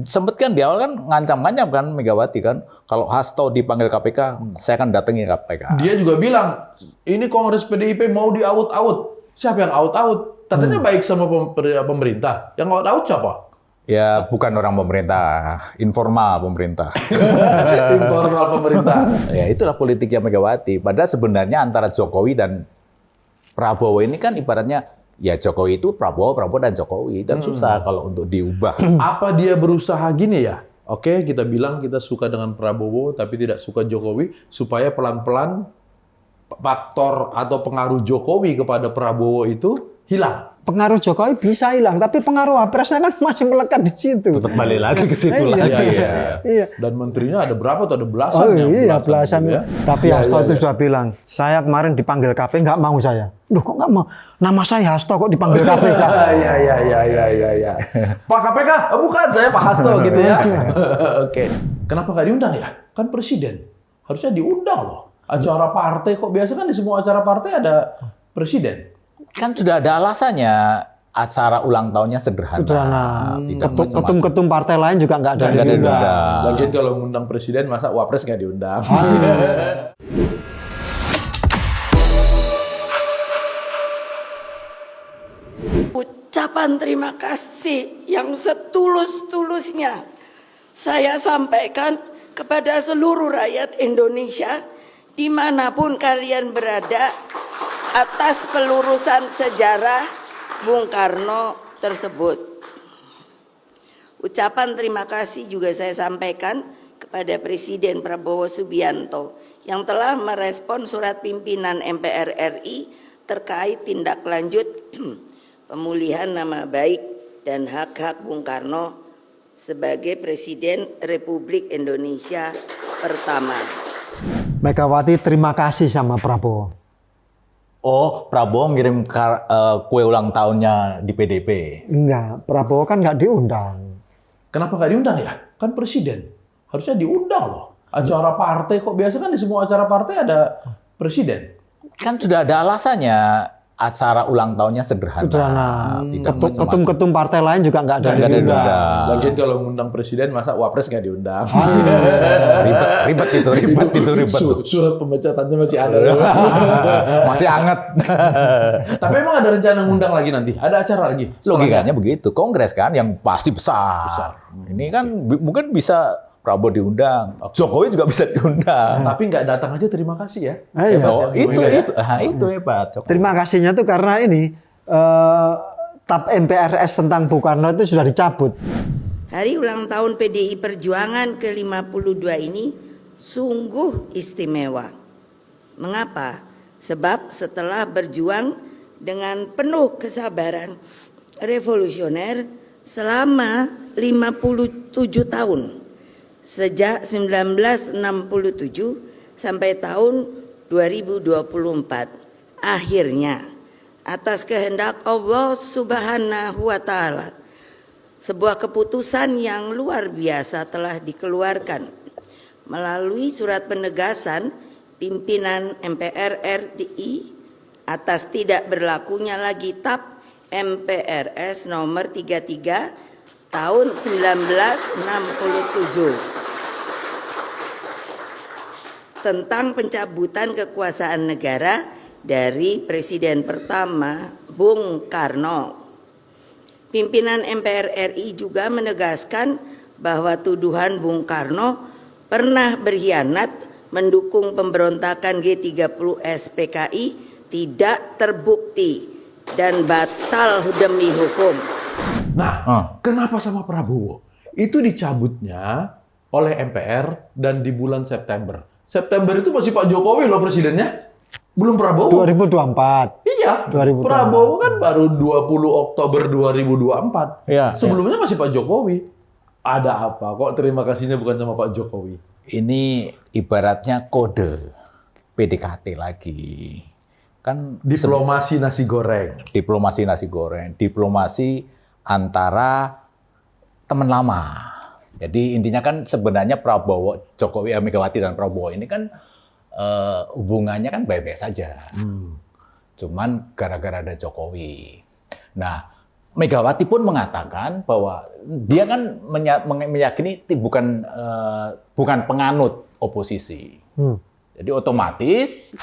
Sempet kan di awal kan ngancam-ngancam kan Megawati kan, kalau Hasto dipanggil KPK, saya akan datangi KPK. Dia juga bilang, ini Kongres PDIP mau di-out-out. Siapa yang out-out? Katanya baik sama pemerintah. Yang out-out siapa? Ya bukan orang pemerintah, informal pemerintah. Informal pemerintah. Ya itulah politiknya Megawati. Padahal sebenarnya antara Jokowi dan Prabowo ini kan ibaratnya, ya Jokowi itu Prabowo dan Jokowi. Dan susah kalau untuk diubah. Apa dia berusaha gini ya? Oke, kita bilang kita suka dengan Prabowo, tapi tidak suka Jokowi, supaya pelan-pelan faktor atau pengaruh Jokowi kepada Prabowo itu hilang. Pengaruh Jokowi bisa hilang, tapi pengaruh Wapresnya kan masih melekat di situ. Tetap balik lagi ke situ Iya. lagi. Iya. Dan menterinya ada berapa tuh? Ada belasan. Oh yang iya, belasan. gitu ya. Tapi Hasto itu sudah bilang, saya kemarin dipanggil KPK, nggak mau saya. Duh, kok nggak mau? Nama saya Hasto kok dipanggil KPK? Iya. Pak KPK? Oh, bukan, saya Pak Hasto gitu ya. Oke. Kenapa nggak diundang ya? Kan presiden. Harusnya diundang loh. Acara partai kok biasa kan di semua acara partai ada presiden. Kan sudah ada alasannya, acara ulang tahunnya sederhana. Tidak macam-macam. Ketum-ketum partai lain juga nggak ada. Nggak ada diundang. Lagian kalau ngundang presiden, masa wapres nggak diundang? Ucapan terima kasih yang setulus-tulusnya saya sampaikan kepada seluruh rakyat Indonesia dimanapun kalian berada atas pelurusan sejarah Bung Karno tersebut. Ucapan terima kasih juga saya sampaikan kepada Presiden Prabowo Subianto yang telah merespon surat pimpinan MPR RI terkait tindak lanjut pemulihan nama baik dan hak-hak Bung Karno sebagai Presiden Republik Indonesia pertama. Megawati terima kasih sama Prabowo. Oh, Prabowo ngirim kue ulang tahunnya di PDP. Enggak, Prabowo kan nggak diundang. Kenapa nggak diundang ya? Kan presiden. Harusnya diundang loh. Acara partai kok biasa kan di semua acara partai ada presiden. Kan sudah ada alasannya, acara ulang tahunnya sederhana. Tidak macam-macam. Ketum-ketum partai lain juga nggak ada. Nggak ada diundang. Lagian kalau ngundang presiden, masa wapres nggak diundang? Ribet itu tuh. Surat pemecatannya masih ada. Masih hangat. Tapi emang ada rencana ngundang lagi nanti? Ada acara lagi? Logikanya begitu. Kongres kan yang pasti besar. Ini kan mungkin bisa Prabowo diundang, Jokowi juga bisa diundang. Tapi nggak datang aja terima kasih ya. Iya. Hebat ya, Itu hebat. Jokowi. Terima kasihnya tuh karena ini TAP MPRS tentang Bung Karno itu sudah dicabut. Hari ulang tahun PDI Perjuangan ke-52 ini sungguh istimewa. Mengapa? Sebab setelah berjuang dengan penuh kesabaran revolusioner selama 57 tahun. Sejak 1967 sampai tahun 2024. Akhirnya, atas kehendak Allah Subhanahu wa Ta'ala, sebuah keputusan yang luar biasa telah dikeluarkan melalui surat penegasan pimpinan MPR RI atas tidak berlakunya lagi TAP MPRS nomor 33 tahun 1967 tentang pencabutan kekuasaan negara dari Presiden pertama Bung Karno. Pimpinan MPR RI juga menegaskan bahwa tuduhan Bung Karno pernah berkhianat mendukung pemberontakan G30 SPKI tidak terbukti dan batal demi hukum. Nah, kenapa sama Prabowo? Itu dicabutnya oleh MPR dan di bulan September. September itu masih Pak Jokowi loh presidennya. Belum Prabowo. 2024. Iya, 2024. Prabowo kan baru 20 Oktober 2024. Iya, Sebelumnya masih Pak Jokowi. Ada apa? Kok terima kasihnya bukan sama Pak Jokowi? Ini ibaratnya kode PDKT lagi. Kan Diplomasi nasi goreng. diplomasi nasi goreng, diplomasi antara teman lama. Jadi intinya kan sebenarnya Prabowo, Jokowi, Megawati dan Prabowo ini kan hubungannya kan baik-baik saja. Cuman gara-gara ada Jokowi. Nah, Megawati pun mengatakan bahwa dia kan meyakini bukan penganut oposisi. Jadi otomatis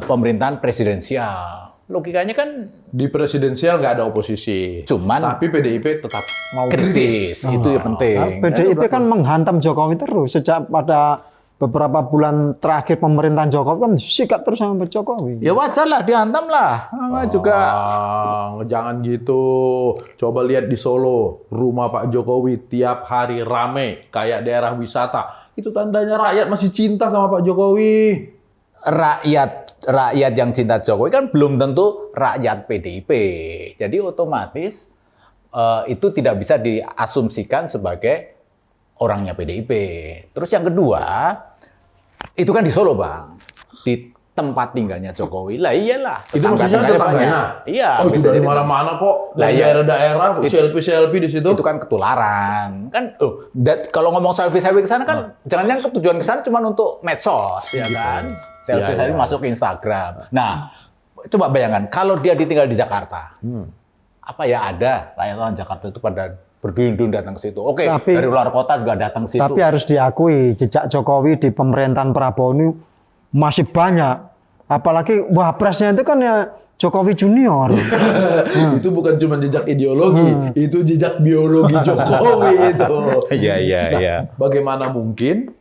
pemerintahan presidensial. Logikanya kan Di presidensial nggak ada oposisi. Cuman tapi PDIP tetap mau kritis, itu yang penting. PDIP kan menghantam Jokowi terus sejak pada beberapa bulan terakhir pemerintahan Jokowi kan sikat terus sama Jokowi. Ya wajar lah, dihantam lah. Juga Jangan gitu. Coba lihat di Solo, rumah Pak Jokowi tiap hari rame kayak daerah wisata. Itu tandanya rakyat masih cinta sama Pak Jokowi. rakyat yang cinta Jokowi kan belum tentu rakyat PDIP. Jadi otomatis itu tidak bisa diasumsikan sebagai orangnya PDIP. Terus yang kedua, itu kan di Solo, Bang. Di tempat tinggalnya Jokowi. Lah iyalah. Itu maksudnya tetangganya? Iya. Oh, itu bisa dari jadi mana-mana kok. Lah, Dari iya. daerah-daerah, selfie-selfie di situ. Itu kan ketularan. Kan kalau ngomong selfie-selfie ke sana kan jangan-jangan tujuan ke sana cuma untuk medsos, ya kan? Selfie-selfie masuk ke Instagram. Nah, coba bayangkan kalau dia ditinggal di Jakarta. Apa ya ada rakyat orang Jakarta itu pada berduyun-duyun datang ke situ. Oke, dari luar kota juga datang ke situ. Tapi harus diakui jejak Jokowi di pemerintahan Prabowo ini masih banyak. Apalagi wapresnya itu kan ya Jokowi Junior. Itu bukan cuma jejak ideologi, itu jejak biologi Jokowi itu. Iya. Bagaimana mungkin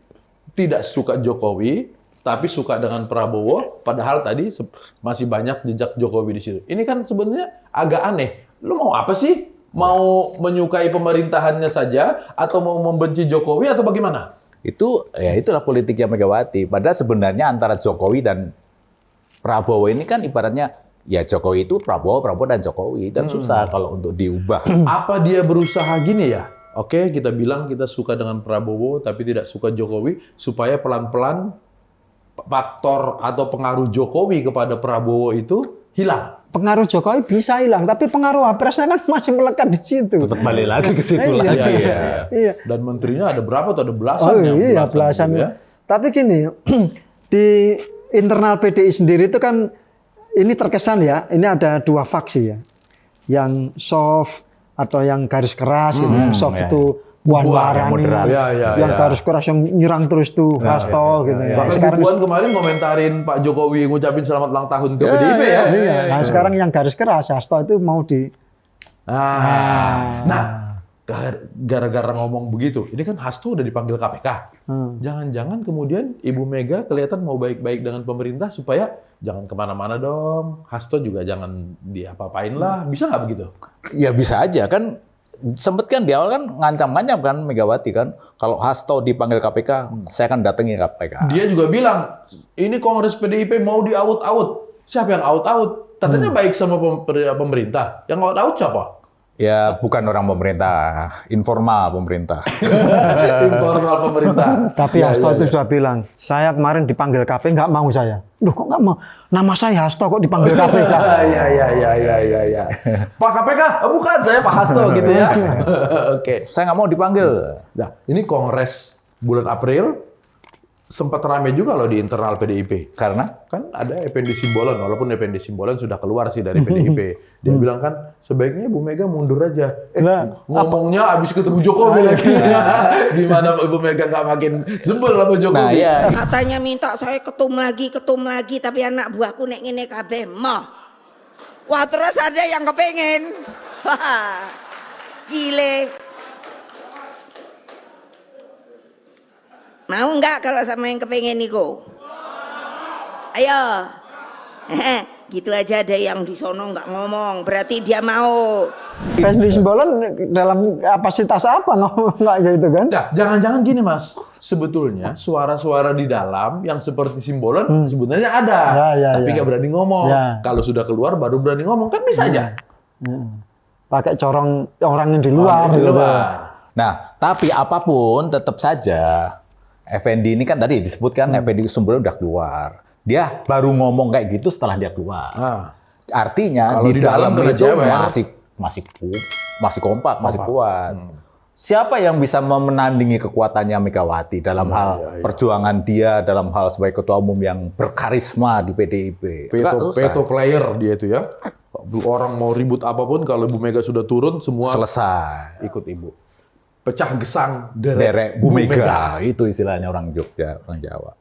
tidak suka Jokowi, tapi suka dengan Prabowo, padahal tadi masih banyak jejak Jokowi di situ. Ini kan sebenarnya agak aneh. Lu mau apa sih? Mau menyukai pemerintahannya saja, atau mau membenci Jokowi, atau bagaimana? Itulah politiknya Megawati. Padahal sebenarnya antara Jokowi dan Prabowo ini kan ibaratnya ya Jokowi itu Prabowo dan Jokowi, dan susah kalau untuk diubah. Apa dia berusaha gini ya? Oke, kita bilang kita suka dengan Prabowo tapi tidak suka Jokowi, supaya pelan-pelan faktor atau pengaruh Jokowi kepada Prabowo itu hilang. Pengaruh Jokowi bisa hilang, tapi pengaruh wapresnya kan masih melekat di situ. Tetap balik lagi ke situ Iya. lagi. Iya. Dan menterinya ada berapa tuh? Ada belasan Oh yang iya, belasan. gitu ya. Tapi gini, di internal PDI sendiri itu kan ini terkesan ya, ini ada dua faksi ya. Yang soft atau yang garis keras, gitu. Yang soft ya. itu Puan Yang Maharani, moderat. yang garis keras yang nyerang terus tuh Hasto gitu ya. Bahkan Sekarang Puan kemarin komentarin Pak Jokowi ngucapin selamat ulang tahun ke PDIP ya. iya. Nah, sekarang yang garis keras Hasto itu mau di Nah, gara-gara ngomong begitu, ini kan Hasto udah dipanggil KPK. Jangan-jangan kemudian Ibu Mega kelihatan mau baik-baik dengan pemerintah supaya jangan kemana-mana dong. Hasto juga jangan diapa-apain lah. Bisa nggak begitu? Ya bisa aja kan. Sempet kan di awal kan ngancam-ngancam kan Megawati kan. Kalau Hasto dipanggil KPK, saya akan datangi KPK. Dia juga bilang, ini Kongres PDIP mau di-out-out. Siapa yang out-out? Katanya baik sama pemerintah. Yang out-out siapa? Ya bukan orang pemerintah, informal pemerintah. Informal pemerintah. Tapi Hasto itu sudah bilang, saya kemarin dipanggil KPK nggak mau saya. Duh kok nggak mau? Nama saya Hasto kok dipanggil KPK. Iya. Pak KPK? Oh, bukan, saya Pak Hasto gitu ya. Oke. Saya nggak mau dipanggil. Nah, ini Kongres bulan April sempat ramai juga loh di internal PDIP. Karena Kan ada Effendi Simbolon, walaupun Effendi Simbolon sudah keluar sih dari PDIP. Dia bilang kan, sebaiknya Bu Mega mundur aja. Ngomongnya abis ketemu Jokowi lagi. Gimana Bu Mega nggak makin sebel sama Jokowi? nah ya Katanya minta saya ketum lagi, tapi anak buahku nek ngene kabeh moh. Wah, terus ada yang kepengen. Wah, gile. Mau nggak kalau sama yang kepengen niku? Ayo. Gitu aja ada yang di sono nggak ngomong, berarti dia mau. Effendi Simbolon dalam kapasitas apa ngomong nggak gitu kan? Nah, jangan-jangan gini Mas, sebetulnya suara-suara di dalam yang seperti Simbolon sebenarnya ada, tapi nggak berani ngomong. Kalau sudah keluar baru berani ngomong, kan bisa aja. Pakai corong orang yang di luar. Di gitu. luar. Nah, tapi apapun tetap saja Effendi ini kan tadi disebutkan Effendi Simbolon udah keluar. Dia baru ngomong kayak gitu setelah dia keluar. Artinya Kalau di dalam kena itu jewer, masih kompak, masih kuat. Siapa yang bisa menandingi kekuatannya Megawati dalam hal perjuangan dia, dalam hal sebagai ketua umum yang berkarisma di PDIP? Veto player dia itu ya. Orang mau ribut apapun, kalau Bu Mega sudah turun, semua Selesai. ikut Ibu. Pecah gesang Derek Bu Mega. Itu istilahnya orang Jogja, orang Jawa.